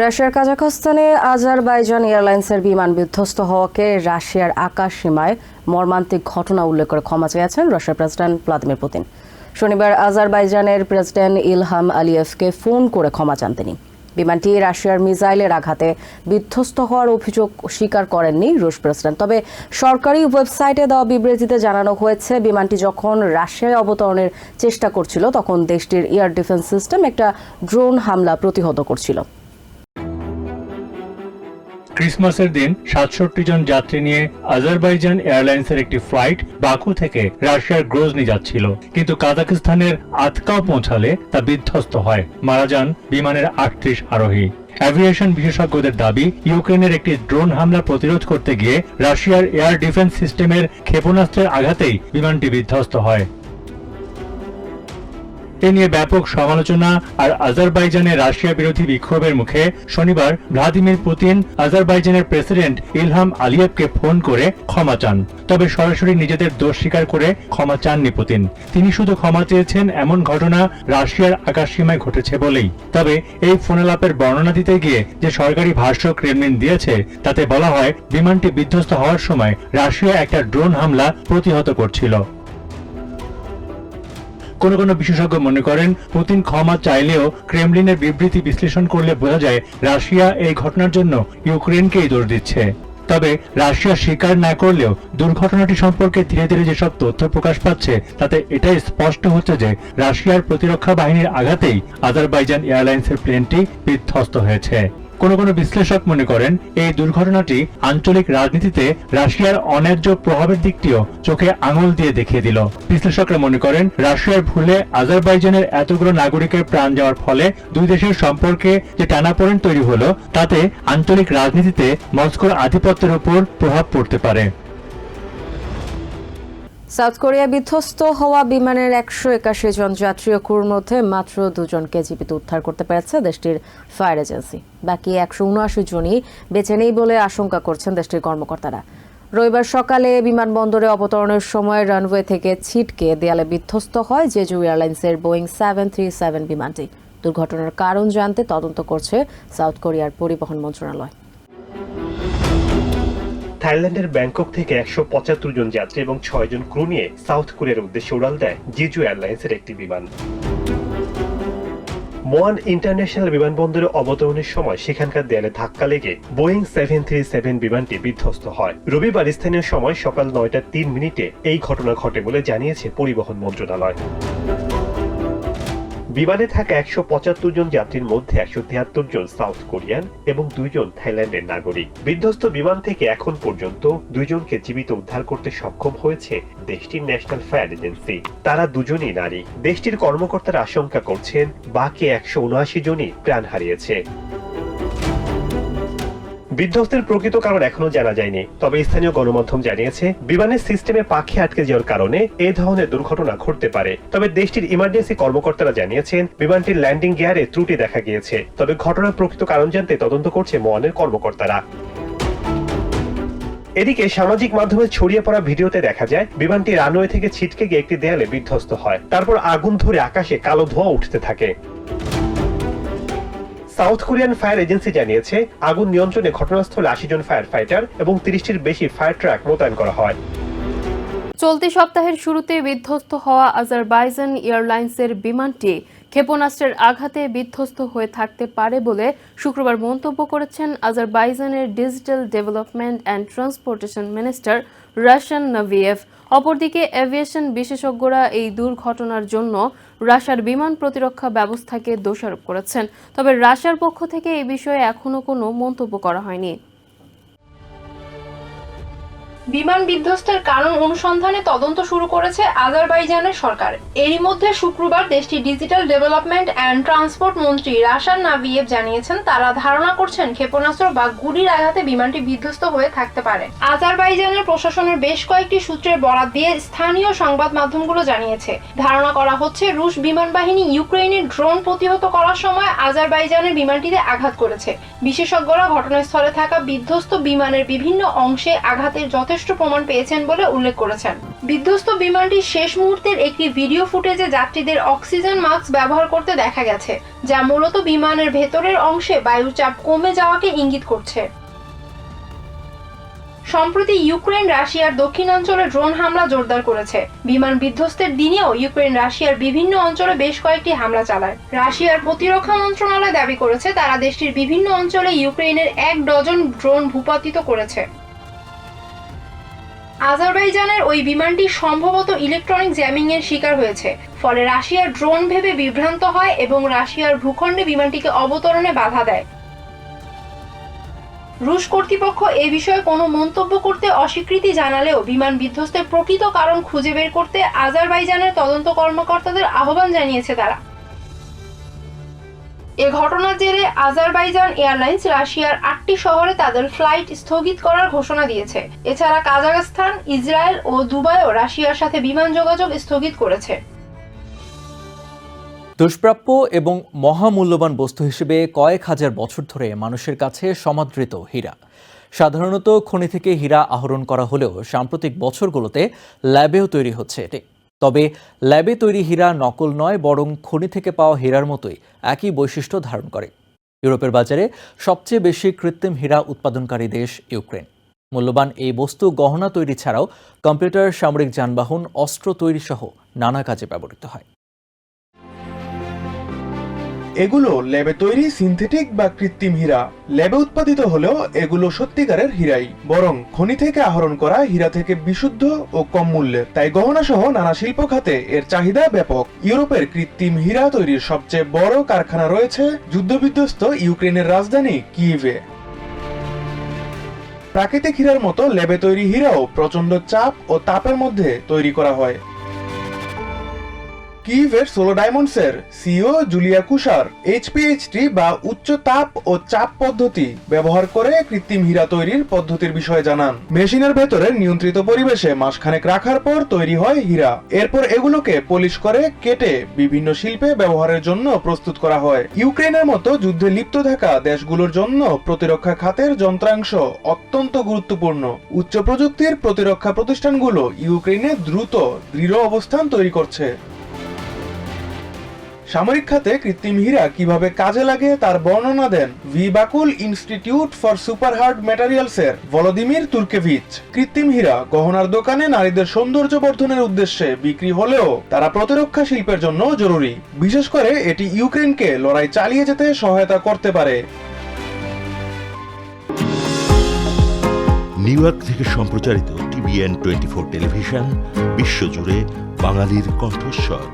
রাশিয়ার কাজাখস্তানে আজারবাইজান এয়ারলাইন্সের বিমান বিধ্বস্ত হওয়াকে রাশিয়ার আকাশ সীমায় মর্মান্তিক ঘটনা উল্লেখ করে ক্ষমা চেয়েছেন রাশিয়ার প্রেসিডেন্ট ভ্লাদিমির পুতিন। শনিবার আজারবাইজানের প্রেসিডেন্ট ইলহাম আলিয়েভকে ফোন করে ক্ষমা চান তিনি। বিমানটি রাশিয়ার মিসাইলের আঘাতে বিধ্বস্ত হওয়ার অভিযোগ স্বীকার করেননি রুশ প্রেসিডেন্ট। তবে সরকারি ওয়েবসাইটে দেওয়া বিবৃতিতে জানানো হয়েছে, বিমানটি যখন রাশিয়ায় অবতরণের চেষ্টা করছিল তখন দেশটির এয়ার ডিফেন্স সিস্টেম একটা ড্রোন হামলা প্রতিহত করছিল। ক্রিসমাসের দিন ৬৭ জন যাত্রী নিয়ে আজারবাইজান এয়ারলাইন্সের একটি ফ্লাইট বাকু থেকে রাশিয়ার গ্রোজনি যাচ্ছিল, কিন্তু কাজাখস্তানের আতকাও পৌঁছালে তা বিধ্বস্ত হয়। মারা যান বিমানের ৩৮ আরোহী। অ্যাভিয়েশন বিশেষজ্ঞদের দাবি, ইউক্রেনের একটি ড্রোন হামলা প্রতিরোধ করতে গিয়ে রাশিয়ার এয়ার ডিফেন্স সিস্টেমের ক্ষেপণাস্ত্রের আঘাতেই বিমানটি বিধ্বস্ত হয়। এ নিয়ে ব্যাপক সমালোচনা আর আজারবাইজানের রাশিয়া বিরোধী বিক্ষোভের মুখে শনিবার Vladimir Putin আজারবাইজানের president Ilham আলিয়েভকে phone করে ক্ষমা চান। তবে সরাসরি নিজেদের দোষ স্বীকার করে ক্ষমা চাননি পুতিন। তিনি শুধু ক্ষমা চেয়েছেন এমন ঘটনা রাশিয়ার আকাশসীমায় ঘটেছে বলেই। তবে এই ফোনালাপের বর্ণনা দিতে গিয়ে যে সরকারি ভাষ্য ক্রেমলিন দিয়েছে তাতে বলা হয়, বিমানটি বিধ্বস্ত হওয়ার সময় রাশিয়া একটা ড্রোন হামলা প্রতিহত করছিল। কোন বিশেষজ্ঞ মনে করেন, পুতিন ক্ষমা চাইলেও ক্রেমলিনের বিবৃতি বিশ্লেষণ করলে বোঝা যায় রাশিয়া এই ঘটনার জন্য ইউক্রেনকেই দোষ দিচ্ছে। তবে রাশিয়া স্বীকার না করলেও দুর্ঘটনাটি সম্পর্কে ধীরে ধীরে যেসব তথ্য প্রকাশ পাচ্ছে তাতে এটাই স্পষ্ট হচ্ছে যে রাশিয়ার প্রতিরক্ষা বাহিনীর আঘাতেই আজারবাইজান এয়ারলাইন্সের প্লেনটি বিধ্বস্ত হয়েছে। কোন বিশ্লেষক মনে করেন, এই দুর্ঘটনাটি আঞ্চলিক রাজনীতিতে রাশিয়ার অন্যায্য প্রভাবের দিকটিও চোখে আঙুল দিয়ে দেখিয়ে দিল। বিশ্লেষকরা মনে করেন, রাশিয়ার ভুলে আজারবাইজানের এতগুলো নাগরিকের প্রাণ যাওয়ার ফলে দুই দেশের সম্পর্কে যে টানাপোড়েন তৈরি হলো তাতে আঞ্চলিক রাজনীতিতে মস্কোর আধিপত্যের উপর প্রভাব পড়তে পারে। সাউথ কোরিয়া বিধ্বস্ত হওয়া বিমানের ১৮১ জন যাত্রী ও ক্রুর মধ্যে মাত্র ২ জনকে জীবিত উদ্ধার করতে পেরেছে দেশটির ফায়ার এজেন্সি। বাকি ১৭৯ জনই বেঁচে নেই বলে আশঙ্কা করছেন দেশটির কর্মকর্তারা। রবিবার সকালে বিমানবন্দরে অবতরণের সময় রানওয়ে থেকে ছিটকে দেয়ালে বিধ্বস্ত হয় জেজু এয়ারলাইন্সের বোয়িং 737 বিমানটি। দুর্ঘটনার কারণ জানতে তদন্ত করছে সাউথ কোরিয়ার পরিবহন মন্ত্রণালয়। থাইল্যান্ডের ব্যাংকক থেকে ১৭৫ জন যাত্রী এবং ৬ জন ক্রু নিয়ে সাউথ কোরিয়ার উদ্দেশ্যে উড়াল দেয় জেজু এয়ারলাইন্সের একটি বিমান। মোয়ান ইন্টারন্যাশনাল বিমানবন্দরে অবতরণের সময় সেখানকার দেয়ালে ধাক্কা লেগে বোয়িং 737 বিমানটি বিধ্বস্ত হয়। রবিবার স্থানীয় সময় সকাল ৯টা ৩ মিনিটে এই ঘটনা ঘটে বলে জানিয়েছে পরিবহন মন্ত্রণালয়। বিমানে থাকা ১৭৫ জন যাত্রীর মধ্যে ১৭৩ জন সাউথ কোরিয়ান এবং ২ জন থাইল্যান্ডের নাগরিক। বিধ্বস্ত বিমান থেকে এখন পর্যন্ত ২ জনকে জীবিত উদ্ধার করতে সক্ষম হয়েছে দেশটির ন্যাশনাল ফায়ার এজেন্সি। তারা দুজনই নারী। দেশটির কর্মকর্তারা আশঙ্কা করছেন বাকি ১৭৯ জনই প্রাণ হারিয়েছে। বিধ্বস্তের প্রকৃত কারণ এখনো জানা যায়নি, তবে স্থানীয় গণমাধ্যম জানিয়েছে বিমানের সিস্টেমে পাখি আটকে যাওয়ার কারণে এ ধরনের দুর্ঘটনা ঘটতে পারে। তবে দেশটির ইমার্জেন্সি কর্মকর্তারা জানিয়েছেন বিমানটির ল্যান্ডিং গিয়ারে ত্রুটি দেখা গিয়েছে। তবে ঘটনার প্রকৃত কারণ জানতে তদন্ত করছে মোয়ানের কর্মকর্তারা। এদিকে সামাজিক মাধ্যমে ছড়িয়ে পড়া ভিডিওতে দেখা যায় বিমানটি রানওয়ে থেকে ছিটকে গিয়ে একটি দেয়ালে বিধ্বস্ত হয়। তারপর আগুন ধরে আকাশে কালো ধোঁয়া উঠতে থাকে। সাউথ কোরিয়ান ফায়ার এজেন্সি জানিয়েছে আগুন নিয়ন্ত্রণে ঘটনাস্থলে ৮০ জন ফায়ার ফাইটার এবং ৩০টির বেশি ফায়ার ট্রাক মোতায়েন করা হয়। চলতি সপ্তাহের শুরুতে বিধ্বস্ত হওয়া আজারবাইজান এয়ারলাইন্সের বিমানটি ক্ষেপণাস্ত্রের আঘাতে বিধ্বস্ত হয়ে থাকতে পারে বলে শুক্রবার মন্তব্য করেছেন আজারবাইজানের digital development and transportation minister Rashad Nabiyev. অপরদিকে এভিয়েশন বিশেষজ্ঞরা এই দুর্ঘটনার জন্য রাশিয়ার বিমান প্রতিরক্ষা ব্যবস্থাকে দোষারোপ করেছেন। তবে রাশিয়ার পক্ষ থেকে এই বিষয়ে এখনো কোনো মন্তব্য করা হয়নি। বিমান বিধ্বস্তের কারণ অনুসন্ধানে তদন্ত শুরু করেছে আজারবাইজানের সরকার। এরই মধ্যে শুক্রবার দেশটির ডিজিটাল ডেভেলপমেন্ট অ্যান্ড ট্রান্সপোর্ট মন্ত্রী রাশান নাভিয়েভ জানিয়েছেন তারা ধারণা করছেন ক্ষেপণাস্ত্র বা গুলির আঘাতে বিমানটি বিধ্বস্ত হয়ে থাকতে পারে। আজারবাইজানের প্রশাসনের বেশ কয়েকটি সূত্রের বরাত দিয়ে স্থানীয় সংবাদ মাধ্যমগুলো জানিয়েছে, ধারণা করা হচ্ছে রুশ বিমান বাহিনী ইউক্রেনের ড্রোন প্রতিহত করার সময় আজারবাইজানের বিমানটিতে আঘাত করেছে। বিশেষজ্ঞরা ঘটনাস্থলে থাকা বিধ্বস্ত বিমানের বিভিন্ন অংশে আঘাতের যথেষ্ট যথেষ্ট প্রমাণ পেয়েছেন বলে উল্লেখ করেছেন। বিধ্বস্ত বিমানটির শেষ মুহূর্তের একটি ভিডিও ফুটেজে যাত্রীদের অক্সিজেন মাস্ক ব্যবহার করতে দেখা গেছে, যা মূলত বিমানের ভেতরের অংশে বায়ুর চাপ কমে যাওয়াকে ইঙ্গিত করছে। সম্প্রতি ইউক্রেন রাশিয়ার দক্ষিণাঞ্চলে ড্রোন হামলা জোরদার করেছে। বিমান বিধ্বস্তের দিনেও ইউক্রেন রাশিয়ার বিভিন্ন অঞ্চলে বেশ কয়েকটি হামলা চালায়। রাশিয়ার প্রতিরক্ষা মন্ত্রণালয় দাবি করেছে তারা দেশটির বিভিন্ন অঞ্চলে ইউক্রেনের 1 ডজন ড্রোন ভূপাতিত করেছে। আজারবাইজানের ওই বিমানটি সম্ভবত ইলেকট্রনিক জ্যামিং এর শিকার হয়েছে, ফলে রাশিয়ার ড্রোন ভেবে বিভ্রান্ত হয় এবং রাশিয়ার ভূখণ্ডে বিমানটিকে অবতরণে বাধা দেয়। রুশ কর্তৃপক্ষ এ বিষয়ে কোনো মন্তব্য করতে অস্বীকৃতি জানালেও বিমান বিধ্বস্তের প্রকৃত কারণ খুঁজে বের করতে আজারবাইজানের তদন্ত কর্মকর্তাদের আহ্বান জানিয়েছে তারা। এ ঘটনার জেরে আজারবাইজান এয়ারলাইন্স রাশিয়ার 8টি শহরে তাদের ফ্লাইট স্থগিত করার ঘোষণা দিয়েছে। এছাড়া কাজাখস্তান, ইসরায়েল ও দুবাইও রাশিয়ার সাথে বিমান যোগাযোগ স্থগিত করেছে। দুষ্প্রাপ্য এবং মহামূল্যবান বস্তু হিসেবে কয়েক হাজার বছর ধরে মানুষের কাছে সমাদৃত হীরা। সাধারণত খনি থেকে হীরা আহরণ করা হলেও সাম্প্রতিক বছরগুলোতে ল্যাবেও তৈরি হচ্ছে এটি। তবে ল্যাবে তৈরি হীরা নকল নয়, বরং খনি থেকে পাওয়া হীরার মতোই একই বৈশিষ্ট্য ধারণ করে। ইউরোপের বাজারে সবচেয়ে বেশি কৃত্রিম হীরা উৎপাদনকারী দেশ ইউক্রেন। মূল্যবান এই বস্তু গহনা তৈরি ছাড়াও কম্পিউটার, সামরিক যানবাহন, অস্ত্র তৈরি সহ নানা কাজে ব্যবহৃত হয়। এগুলো ল্যাবে তৈরি সিনথেটিক বা কৃত্রিম হীরা। ল্যাবে উৎপাদিত হলেও এগুলো সত্যিকারের হীরাই, বরং খনি থেকে আহরণ করা হীরা থেকে বিশুদ্ধ ও কম মূল্যের। তাই গহনা সহ নানা শিল্প খাতে এর চাহিদা ব্যাপক। ইউরোপের কৃত্রিম হীরা তৈরির সবচেয়ে বড় কারখানা রয়েছে যুদ্ধবিধ্বস্ত ইউক্রেনের রাজধানী কিয়েভে। প্রাকৃতিক হীরার মতো ল্যাবে তৈরি হীরাও প্রচন্ড চাপ ও তাপের মধ্যে তৈরি করা হয়। কিয়েভের সোলো ডায়মন্ডসের সিইও জুলিয়া কুশার HPHT বা উচ্চ তাপ ও চাপ পদ্ধতি ব্যবহার করে কৃত্রিম হীরা তৈরির পদ্ধতির বিষয়ে জানান। মেশিনের ভেতরে নিয়ন্ত্রিত পরিবেশে মাসখানেক রাখার পর তৈরি হয় হীরা। এরপর এগুলোকে পলিশ করে কেটে বিভিন্ন শিল্পে ব্যবহারের জন্য প্রস্তুত করা হয়। ইউক্রেনের মতো যুদ্ধে লিপ্ত থাকা দেশগুলোর জন্য প্রতিরক্ষা খাতের যন্ত্রাংশ অত্যন্ত গুরুত্বপূর্ণ। উচ্চ প্রযুক্তির প্রতিরক্ষা প্রতিষ্ঠানগুলো ইউক্রেনে দ্রুত দৃঢ় অবস্থান তৈরি করছে। সামরিক খাতে কৃত্রিম হীরা কিভাবে কাজে লাগে তার বর্ণনা দেন V Bakul institute for super hard ম্যাটেরিয়ালসের ভলোদিমির তুর্কেভিচ। কৃত্রিম হীরা গহনার দোকানে নারীদের সৌন্দর্য বর্ধনের উদ্দেশ্যে বিক্রি হলেও তারা প্রতিরক্ষা শিল্পের জন্য জরুরি। বিশেষ করে এটি ইউক্রেনকে লড়াই চালিয়ে যেতে সহায়তা করতে পারে। নিউ ইয়র্ক থেকে সম্প্রচারিত TVN 24 টেলিভিশন বিশ্বজুড়ে বাঙালির কণ্ঠস্বর।